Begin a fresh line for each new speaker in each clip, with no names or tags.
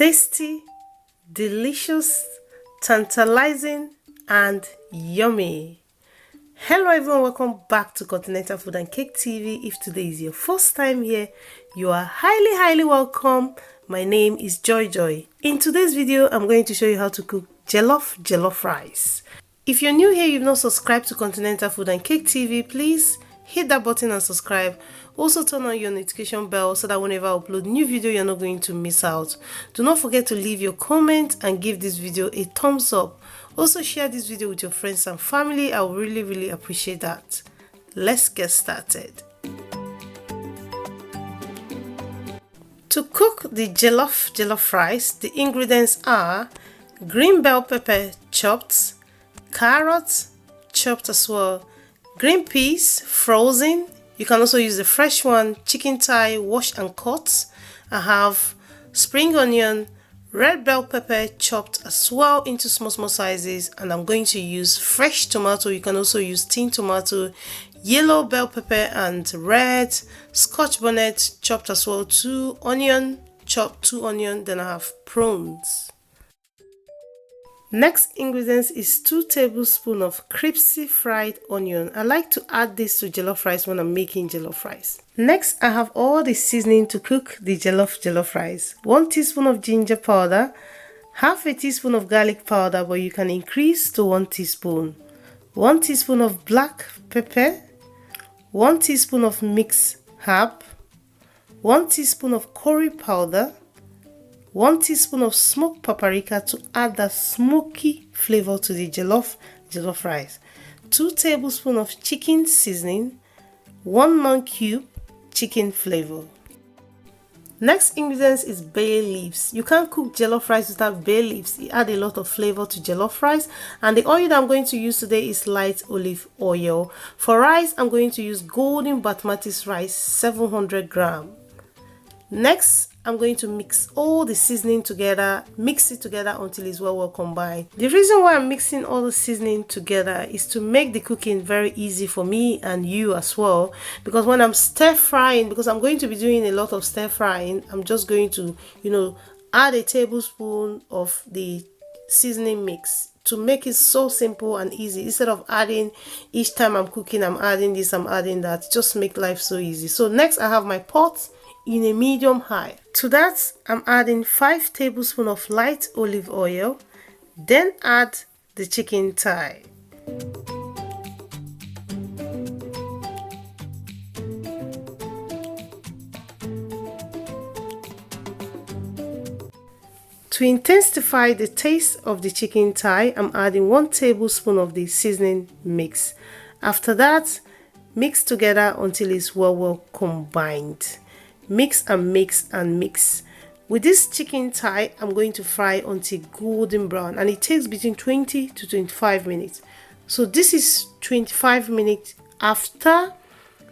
tasty, delicious, tantalizing, and yummy. Hello everyone, welcome back to Continental Food and Cake TV. If today is your first time here, you are highly welcome. My name is Joy. In today's video, I'm going to show you how to cook jollof rice. If you're new here, you've not subscribed to Continental Food and Cake TV, please hit that button and subscribe. Also turn on your notification bell so that whenever I upload new video, you're not going to miss out. Do not forget to leave your comment and give this video a thumbs up. Also share this video with your friends and family. I would really appreciate that. Let's get started. To cook the jollof rice, the ingredients are green bell pepper chopped, carrots chopped as well, green peas frozen. You can also use the fresh one, chicken thigh washed and cut. I have spring onion, red bell pepper chopped as well into small sizes, and I'm going to use fresh tomato. You can also use tin tomato, yellow bell pepper and red, scotch bonnet chopped as well, 2 onion, chopped 2 onion, then I have prawns. Next ingredients is 2 tablespoons of crispy fried onion. I like to add this to jollof rice when I'm making jollof rice. Next, I have all the seasoning to cook the jollof rice. 1 teaspoon of ginger powder, half a teaspoon of garlic powder, but you can increase to 1 teaspoon. 1 teaspoon of black pepper, 1 teaspoon of mixed herb, 1 teaspoon of curry powder, 1 teaspoon of smoked paprika to add that smoky flavor to the jollof rice, 2 tablespoons of chicken seasoning, 1 non-cube chicken flavor. Next ingredients is bay leaves. You can't cook jollof rice without bay leaves. It adds a lot of flavor to jollof rice. And the oil that I'm going to use today is light olive oil. For rice, I'm going to use golden basmati rice, 700 grams. Next, I'm going to mix all the seasoning together, mix it together until it's well combined. The reason why I'm mixing all the seasoning together is to make the cooking very easy for me and you as well. Because when I'm stir frying, because I'm going to be doing a lot of stir frying, I'm just going to, add a tablespoon of the seasoning mix to make it so simple and easy. Instead of adding each time I'm cooking, I'm adding this, I'm adding that. Just make life so easy. So next, I have my pot in a medium high. To that, I'm adding 5 tablespoons of light olive oil, then add the chicken thigh. To intensify the taste of the chicken thigh, I'm adding 1 tablespoon of the seasoning mix. After that, mix together until it's well combined. Mix and mix. With this chicken thigh, I'm going to fry until golden brown, and it takes between 20 to 25 minutes. So this is 25 minutes after.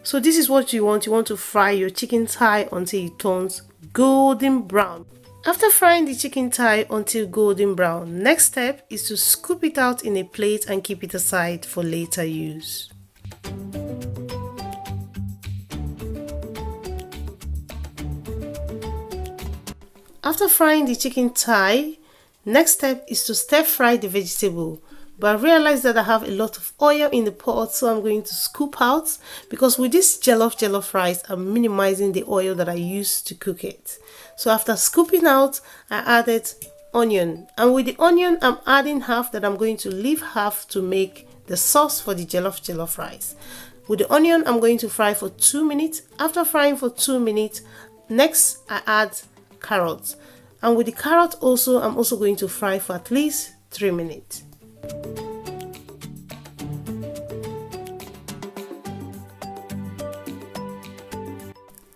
So this is what you want. You want to fry your chicken thigh until it turns golden brown. After frying the chicken thigh until golden brown, next step is to scoop it out in a plate and keep it aside for later use. After frying the chicken thigh, next step is to stir fry the vegetable. But I realized that I have a lot of oil in the pot, so I'm going to scoop out, because with this jollof rice, I'm minimizing the oil that I use to cook it. So after scooping out, I added onion. And with the onion, I'm adding half that I'm going to leave half to make the sauce for the jollof rice. With the onion, I'm going to fry for 2 minutes. After frying for 2 minutes, next I add carrots, and with the carrot also, I'm also going to fry for at least 3 minutes.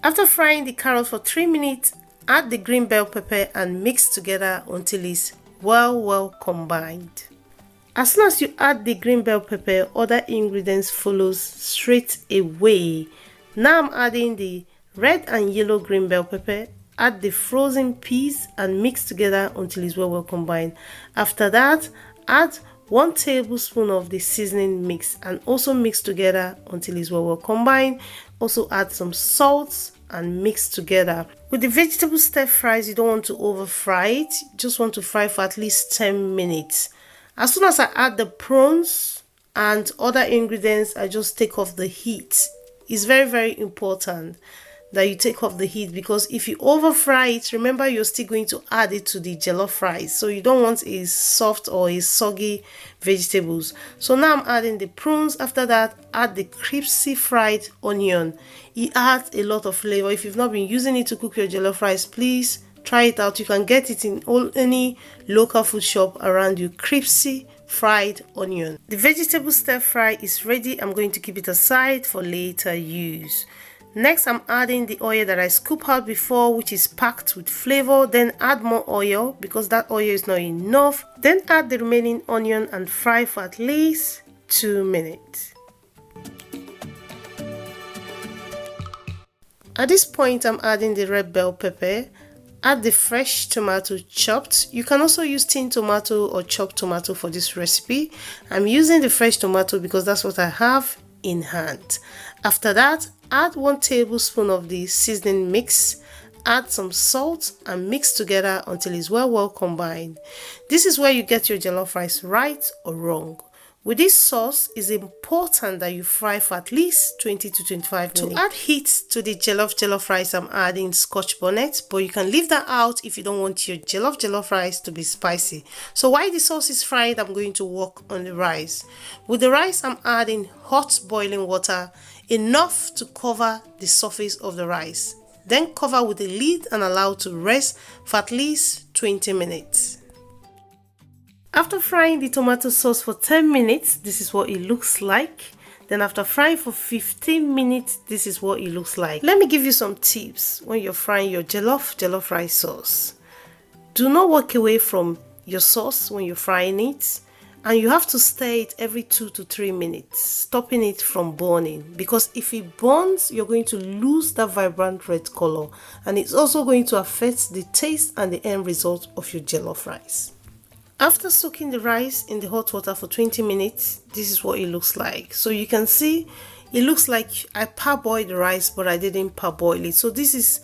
After frying the carrot for 3 minutes, add the green bell pepper and mix together until it's well combined. As soon as you add the green bell pepper, other ingredients follows straight away. Now I'm adding the red and yellow green bell pepper. Add the frozen peas and mix together until it's well combined. After that, add 1 tablespoon of the seasoning mix and also mix together until it's well combined. Also add some salt and mix together. With the vegetable stir fries, you don't want to over fry it, you just want to fry for at least 10 minutes. As soon as I add the prawns and other ingredients, I just take off the heat. It's very important that you take off the heat, because if you over fry it, remember you're still going to add it to the jollof fries, so you don't want a soft or a soggy vegetables. So now I'm adding the prawns. After that, add the crispy fried onion. It adds a lot of flavor. If you've not been using it to cook your jollof rice, please try it out. You can get it in any local food shop around you. Crispy fried onion. The vegetable stir fry is ready. I'm going to keep it aside for later use. Next, I'm adding the oil that I scooped out before, which is packed with flavor. Then add more oil because that oil is not enough. Then add the remaining onion and fry for at least 2 minutes. At this point, I'm adding the red bell pepper. Add the fresh tomato chopped. You can also use tin tomato or chopped tomato for this recipe. I'm using the fresh tomato because that's what I have in hand. After that, add 1 tablespoon of the seasoning mix. Add some salt and mix together until it's well combined. This is where you get your jollof rice right or wrong. With this sauce, it's important that you fry for at least 20 to 25 minutes. To add heat to the jollof rice, I'm adding scotch bonnet, but you can leave that out if you don't want your jollof rice to be spicy. So while the sauce is fried, I'm going to work on the rice. With the rice, I'm adding hot boiling water, enough to cover the surface of the rice. Then cover with a lid and allow to rest for at least 20 minutes. After frying the tomato sauce for 10 minutes, this is what it looks like. Then after frying for 15 minutes, this is what it looks like. Let me give you some tips when you're frying your jollof rice sauce. Do not walk away from your sauce when you're frying it. And you have to stir it every 2 to 3 minutes, stopping it from burning. Because if it burns, you're going to lose that vibrant red color. And it's also going to affect the taste and the end result of your jollof rice. After soaking the rice in the hot water for 20 minutes, this is what it looks like. So you can see, it looks like I parboiled the rice, but I didn't parboil it. So this is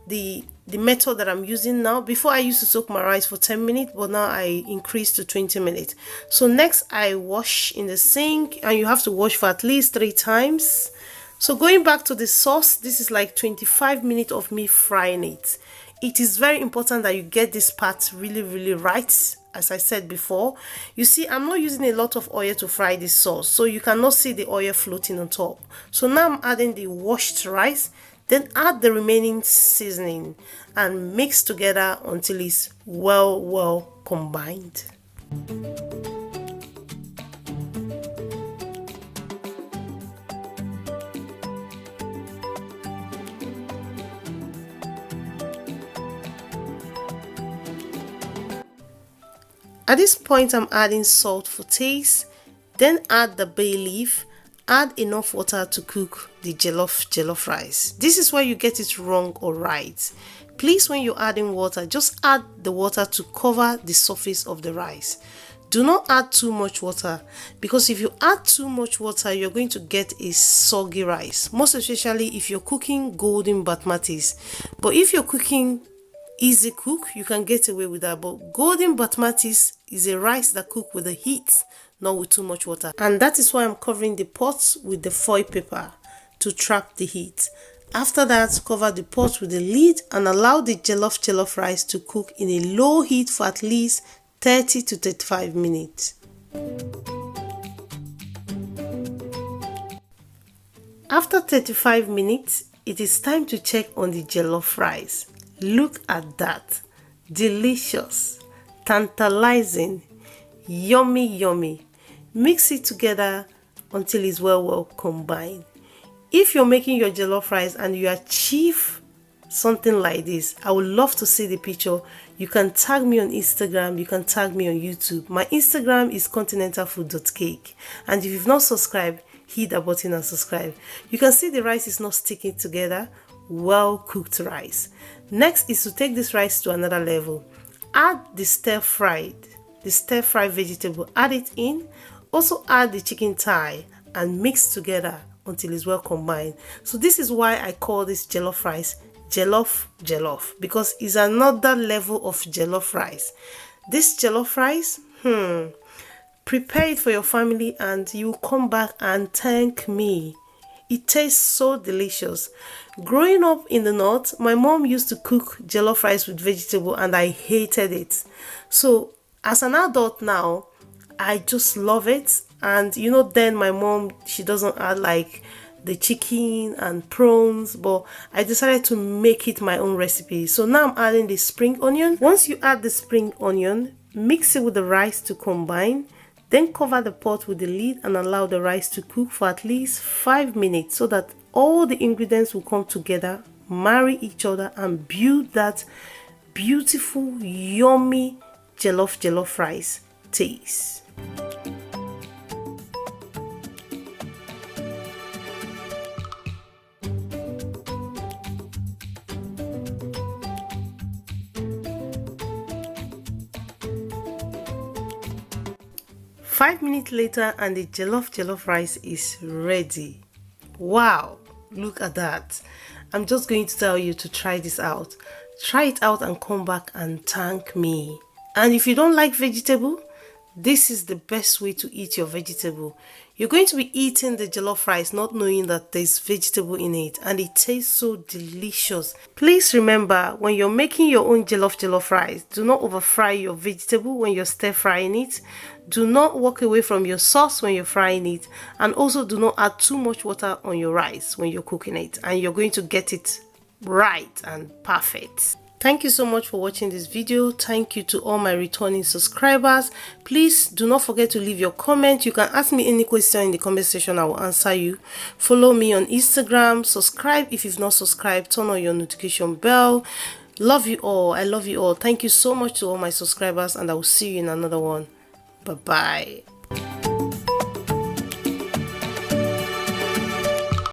the method that I'm using now. Before I used to soak my rice for 10 minutes, but now I increased to 20 minutes. So next I wash in the sink, and you have to wash for at least 3 times. So going back to the sauce, this is like 25 minutes of me frying it. It is very important that you get this part really right. As I said before, you see, I'm not using a lot of oil to fry this sauce, so you cannot see the oil floating on top. So now I'm adding the washed rice, then add the remaining seasoning and mix together until it's well combined. At this point, I'm adding salt for taste, then add the bay leaf, add enough water to cook the jollof rice. This is where you get it wrong or right. Please, when you're adding water, just add the water to cover the surface of the rice. Do not add too much water, because if you add too much water, you're going to get a soggy rice, most especially if you're cooking golden basmatis. But if you're cooking easy cook, you can get away with that. But golden basmatis is a rice that cook with the heat, not with too much water. And that is why I'm covering the pot with the foil paper to trap the heat. After that, cover the pot with the lid and allow the jollof rice to cook in a low heat for at least 30 to 35 minutes. After 35 minutes, it is time to check on the jollof rice. Look at that. Delicious, tantalizing, yummy. Mix it together until it's well combined. If you're making your jollof rice and you achieve something like this, I would love to see the picture. You can tag me on Instagram, you can tag me on YouTube. My Instagram is continentalfood.cake. And if you've not subscribed, hit that button and subscribe. You can see the rice is not sticking together. Well cooked rice. Next is to take this rice to another level. Add the stir fried vegetable, add it in. Also add the chicken thigh and mix together until it's well combined. So this is why I call this jollof rice jollof, because it's another level of jollof rice. This jollof rice, prepare it for your family and you come back and thank me. It tastes so delicious. Growing up in the north, my mom used to cook jollof rice with vegetable and I hated it. So as an adult now, I just love it. And you know, then my mom, she doesn't add like the chicken and prawns, but I decided to make it my own recipe. So now I'm adding the spring onion. Once you add the spring onion, mix it with the rice to combine. Then cover the pot with the lid and allow the rice to cook for at least 5 minutes so that all the ingredients will come together, marry each other and build that beautiful, yummy jollof rice taste. Five minutes later and the jollof rice is ready. Wow, look at that. I'm just going to tell you to try this out. Try it out and come back and thank me. And if you don't like vegetable, this is the best way to eat your vegetable. You're going to be eating the jollof rice not knowing that there's vegetable in it, and it tastes so delicious. Please remember, when you're making your own jollof rice, do not over fry your vegetable when you're stir frying it. Do not walk away from your sauce when you're frying it, and also do not add too much water on your rice when you're cooking it, and you're going to get it right and perfect. Thank you so much for watching this video. Thank you to all my returning subscribers. Please do not forget to leave your comment. You can ask me any question in the comment section. I will answer you. Follow me on Instagram. Subscribe if you've not subscribed. Turn on your notification bell. Love you all. I love you all. Thank you so much to all my subscribers, and I will see you in another one. Bye-bye.